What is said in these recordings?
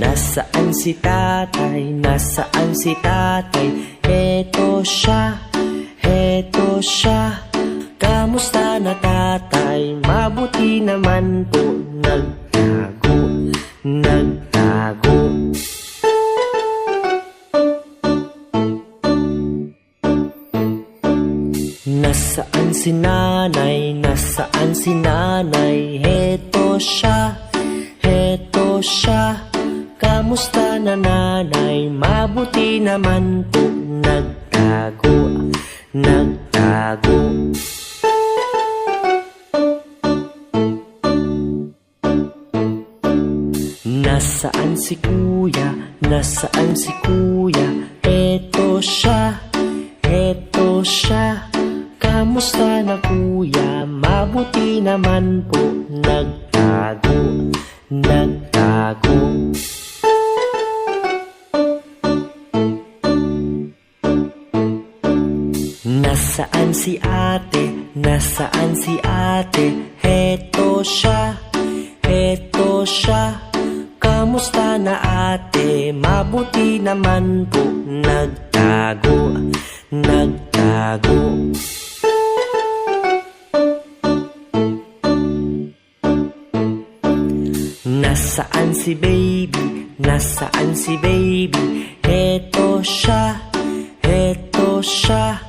Nasaan si tatay? Nasaan si tatay? Heto siya, heto siya. Kamusta na tatay? Mabuti naman po. Nagtago, nagtago. Nasaan si nanay? Nasaan si nanay? Heto siya, heto siya. Kamusta na nanay? Mabuti naman po. Nagtago, nagtago. Nasaan si kuya? Nasaan si kuya? Heto siya, heto siya. Kamusta na kuya? Mabuti naman po. Nagtago, nagtago. Nasaan si ate? Nasaan si ate? Heto siya, heto siya. Kamusta na ate? Mabuti naman po. Nagtago, nagtago. Nasaan si baby? Nasaan si baby? Heto siya, heto siya.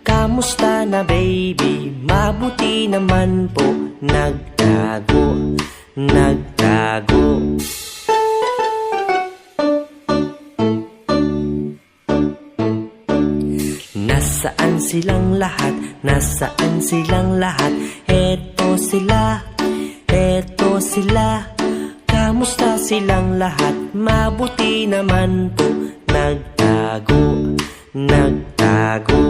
Kamusta na baby? Mabuti naman po. Nagtago, nagtago. Nasaan silang lahat? Nasaan silang lahat? Heto sila, heto sila. Kamusta silang lahat? Mabuti naman po. Nagtago, nagtago.